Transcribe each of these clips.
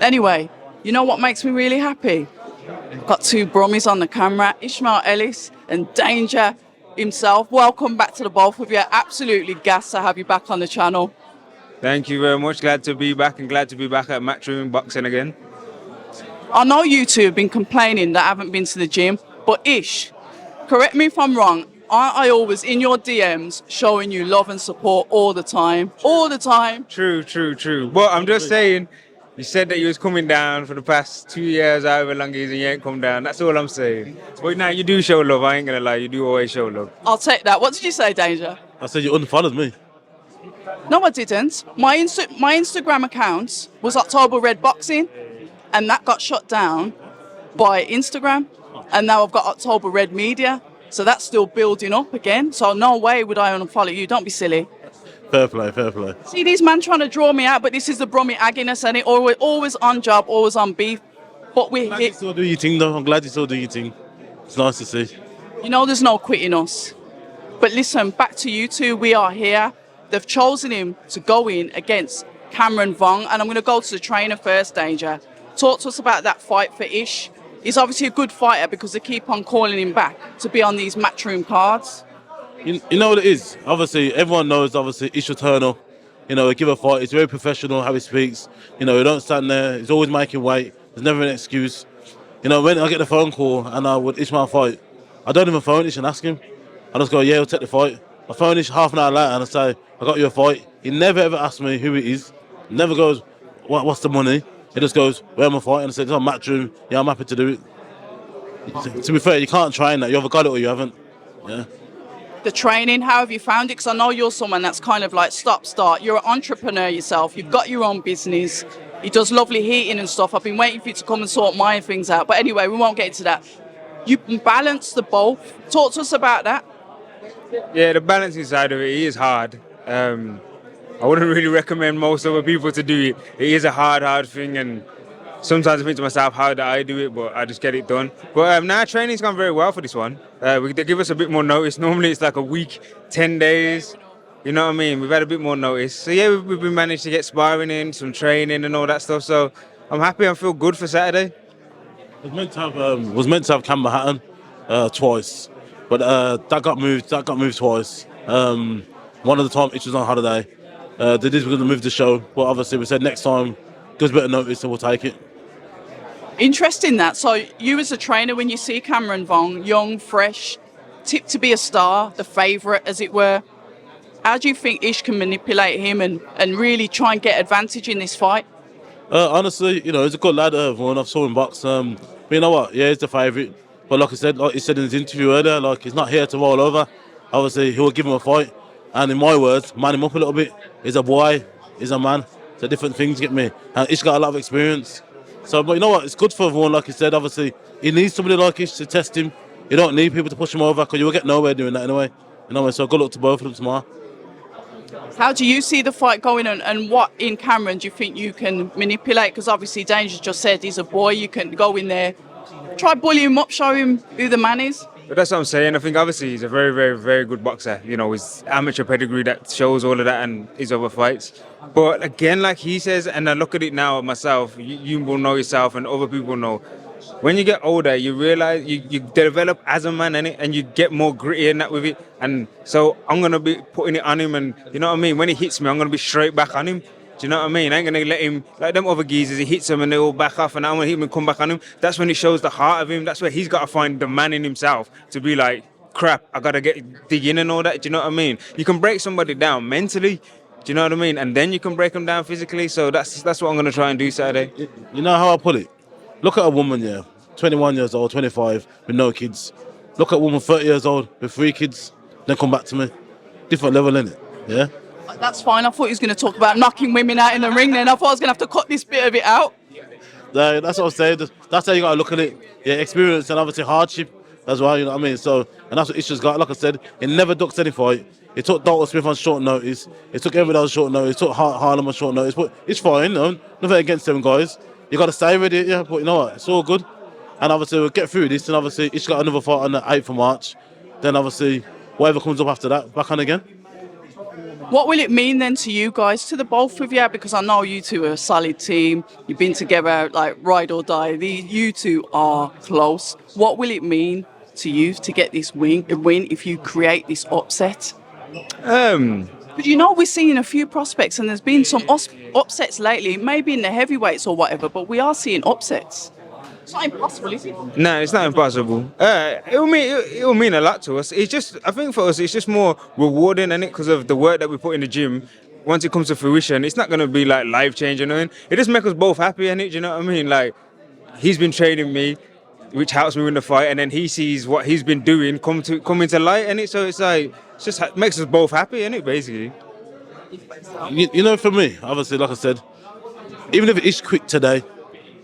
Anyway, you know what makes me really happy? Got two Brummies on the camera, Ishmael Ellis and Danger himself. Welcome back to the both of you. Absolutely gassed to have you back on the channel. Thank you very much. Glad to be back and glad to be back at Matchroom Boxing again. I know you two have been complaining that I haven't been to the gym, but Ish, correct me if I'm wrong, aren't I always in your DMs showing you love and support all the time? All the time. True. But I'm just saying, you said that you was coming down for the past 2 years, however long it is, and you ain't come down. That's all I'm saying. But now you do show love. I ain't gonna lie, you do always show love. I'll take that. What did you say, Danger? I said you unfollowed me. No, I didn't. My Instagram account was October Red Boxing, and that got shut down by Instagram. And now I've got October Red Media, so that's still building up again. So no way would I unfollow you. Don't be silly. Fair play, fair play. See these man trying to draw me out, but this is the Brummie agginess, and it always on job, always on beef. But we You still do your thing though. I'm glad you still do your thing. It's nice to see. You know, there's no quitting us. But listen, back to you two. We are here. They've chosen him to go in against Cameron Vong, and I'm going to go to the trainer first, Danger. Talk to us about that fight for Ish. He's obviously a good fighter because they keep on calling him back to be on these Matchroom cards. You know what it is? Obviously, everyone knows, obviously, Ish will turn up. You know, give a fight. He's very professional how he speaks. You know, he don't stand there. He's always making weight. There's never an excuse. You know, when I get the phone call and I would Ishmael fight, I don't even phone Ish and ask him. I just go, yeah, he'll take the fight. I phone Ish half an hour later and I say, I got you a fight. He never ever asks me who it is. Never goes, what's the money? He just goes, where am I fighting? I said, it's on Matchroom. Yeah, I'm happy to do it. To be fair, you can't train that. You either got it or you haven't. Yeah. The training, how have you found it? Because I know you're someone that's kind of like stop-start. You're an entrepreneur yourself. You've got your own business. He does lovely heating and stuff. I've been waiting for you to come and sort my things out. But anyway, we won't get into that. You can balance the both. Talk to us about that. Yeah, the balancing side of it is hard. I wouldn't really recommend most other people to do it. It is a hard thing, and sometimes I think to myself, how do I do it? But I just get it done. But now training's gone very well for this one. They give us a bit more notice. Normally it's like a week, 10 days. You know what I mean? We've had a bit more notice. So yeah, we've been managed to get sparring in, some training and all that stuff. So I'm happy. I feel good for Saturday. Was meant to have Cameron Hatton twice, but that got moved. That got moved twice. One of the time Ish was on holiday. They did going to move the show, but obviously we said next time, give us a bit of notice, so we'll take it. Interesting that. So you as a trainer, when you see Cameron Vong, young, fresh, tipped to be a star, the favourite as it were, how do you think Ish can manipulate him and really try and get advantage in this fight? Honestly, you know, he's a good lad, everyone. I've saw him box. But you know what? Yeah, he's the favourite. But like he said in his interview earlier, like he's not here to roll over. Obviously, he'll give him a fight. And in my words, man him up a little bit. He's a boy, he's a man. It's a different thing to get me. And Ish got a lot of experience. So, but you know what? It's good for everyone, like he said. Obviously, he needs somebody like Ish to test him. You don't need people to push him over because you will get nowhere doing that anyway. You know, so good luck to both of them tomorrow. How do you see the fight going on, and what in Cameron do you think you can manipulate? Because obviously Danger's just said he's a boy. You can go in there, try bully him up, show him who the man is. But that's what I'm saying. I think obviously he's a very, very, very good boxer. You know, his amateur pedigree that shows all of that and his other fights. But again, like he says, and I look at it now myself, you will know yourself and other people know. When you get older, you realize you develop as a man, innit? And you get more gritty and that with it. And so I'm going to be putting it on him, and you know what I mean? When he hits me, I'm going to be straight back on him. Do you know what I mean? I ain't going to let him, like them other geezers, he hits them and they all back off, and I'm going to hit him and come back on him. That's when it shows the heart of him. That's where he's got to find the man in himself to be like, crap, I got to dig in and all that. Do you know what I mean? You can break somebody down mentally, do you know what I mean? And then you can break them down physically. So that's what I'm going to try and do Saturday. You know how I put it? Look at a woman, yeah, 21 years old, 25, with no kids. Look at a woman 30 years old with 3 kids, then come back to me. Different level, innit? Yeah? That's fine. I thought he was going to talk about knocking women out in the ring then. I thought I was going to have to cut this bit of it out. That's what I'm saying. That's how you got to look at it. Yeah, experience and obviously hardship as well, you know what I mean? So, and that's what Ish's got. Like I said, he never ducks any fight. He took Dalton Smith on short notice. He took everyone else on short notice. He took Harlem on short notice. But it's fine, you know? Nothing against them guys. You got to stay with it, yeah? But you know what? It's all good. And obviously, we'll get through this. And obviously, Ish got another fight on the 8th of March. Then obviously, whatever comes up after that, back on again. What will it mean then to you guys, to the both of you? Because I know you two are a solid team. You've been together like ride or die. You two are close. What will it mean to you to get this win if you create this upset? But you know, we're seeing a few prospects, and there's been some upsets lately, maybe in the heavyweights or whatever, but we are seeing upsets. It's not impossible, is it? No, it's not impossible. It'll mean a lot to us. It's just, I think for us, it's just more rewarding, innit? Because of the work that we put in the gym. Once it comes to fruition, it's not gonna be like life changing. It just makes us both happy, innit? Do you know what I mean? Like, he's been training me, which helps me win the fight, and then he sees what he's been doing come into light, innit? So it's like, it's just makes us both happy, innit? Basically. You know, for me, obviously, like I said, even if Ish quit today,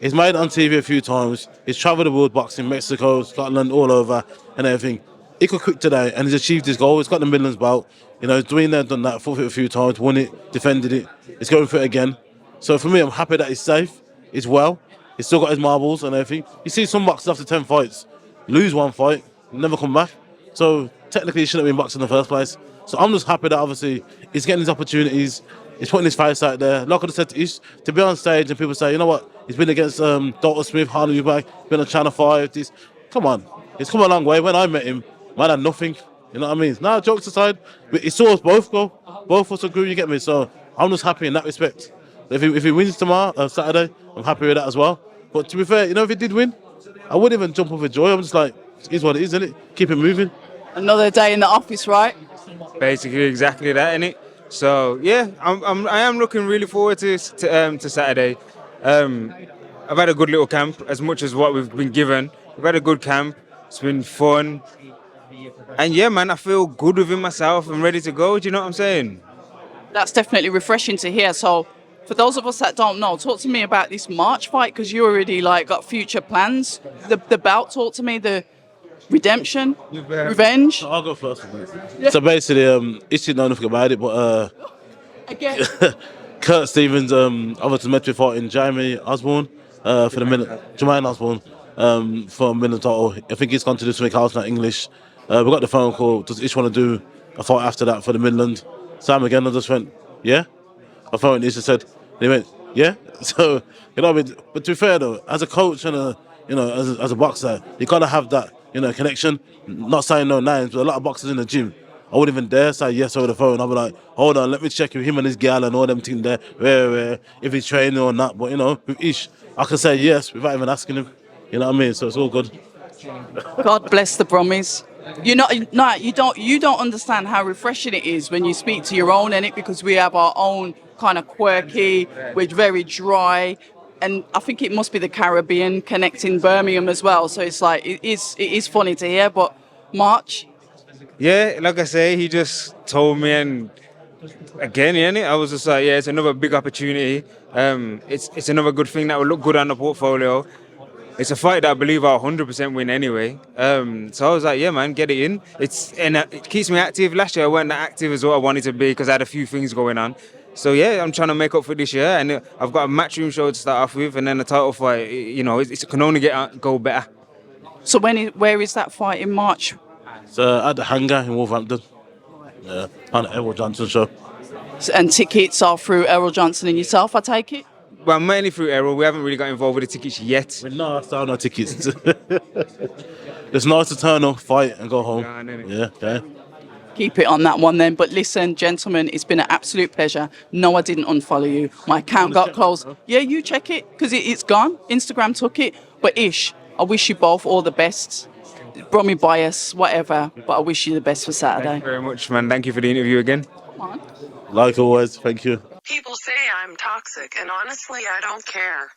he's made it on TV a few times. He's travelled the world boxing, Mexico, Scotland, all over, and everything. He could quit today, and he's achieved his goal. He's got the Midlands belt. You know, he's doing that, done that, fought it a few times, won it, defended it. He's going for it again. So for me, I'm happy that he's safe. He's well. He's still got his marbles and everything. You see some boxers after 10 fights lose one fight, never come back. So technically, he shouldn't have been boxing in the first place. So I'm just happy that obviously he's getting his opportunities. He's putting his face out there. Like I said to Ish, to be on stage and people say, you know what, he's been against Dalton Smith, Harley Eubank, been on Channel 5. This, come on, he's come a long way. When I met him, man had nothing. You know what I mean? Now, jokes aside, he saw us both go. Both of us agree, you get me? So I'm just happy in that respect. If he wins tomorrow, Saturday, I'm happy with that as well. But to be fair, you know, if he did win, I wouldn't even jump up with joy. I'm just like, it is what it is, isn't it? Keep it moving. Another day in the office, right? Basically, exactly that, innit? So yeah, I am looking really forward to Saturday. I've had a good little camp, as much as what we've been given. We've had a good camp. It's been fun, and yeah, man, I feel good within myself. I'm ready to go. Do you know what I'm saying? That's definitely refreshing to hear. So, for those of us that don't know, talk to me about this March fight, because you already like got future plans. The belt, talk to me. The redemption, revenge. I'll go first. Yeah. So basically, Ish didn't know nothing about it, but Again. Kurt Stevens obviously met me fighting Jermaine Osborne for the minute. Jermaine Osborne for a minute title. I think he's gone to do something else, not English. We got the phone call. Does Ish want to do a fight after that for the Midland? Sam again, I just went, yeah. I phoned Ish and said, he went, yeah. So you know, what I mean? But to be fair though, as a coach and as a boxer, you gotta have that, you know, connection. Not saying no names, but a lot of boxers in the gym, I wouldn't even dare say yes over the phone. I'll be like, hold on, let me check with him and his gal and all them things there, where if he's training or not. But you know, with Ish, I can say yes without even asking him. You know what I mean? So it's all good. God bless the Brummies. You don't understand how refreshing it is when you speak to your own in it, because we have our own kind of quirky, we're very dry, and I think it must be the Caribbean connecting Birmingham as well. So it's like it is funny to hear. But March, yeah, like I say, he just told me, and again, yeah, I was just like, yeah, it's another big opportunity. It's another good thing that will look good on the portfolio. It's a fight that I believe I'll 100% win anyway. So I was like, yeah, man, get it in. It keeps me active. Last year I wasn't that active as what I wanted to be because I had a few things going on. So yeah, I'm trying to make up for this year, and I've got a matchroom show to start off with, and then a title fight. You know, it can only go better. So where is that fight in March? It's at the Hangar in Wolverhampton. Yeah, on the Errol Johnson show. And tickets are through Errol Johnson and yourself, I take it? Well, mainly through Errol. We haven't really got involved with the tickets yet. We're not selling no tickets. It's nice to turn up, fight, and go home. Yeah, okay. Keep it on that one then. But listen, gentlemen, it's been an absolute pleasure. No, I didn't unfollow you. My account got closed. Yeah, you check it, because it's gone. Instagram took it. But Ish, I wish you both all the best. Brummie bias, whatever. But I wish you the best for Saturday. Thank you very much, man. Thank you for the interview again. Come on. Like always, thank you. People say I'm toxic, and honestly, I don't care.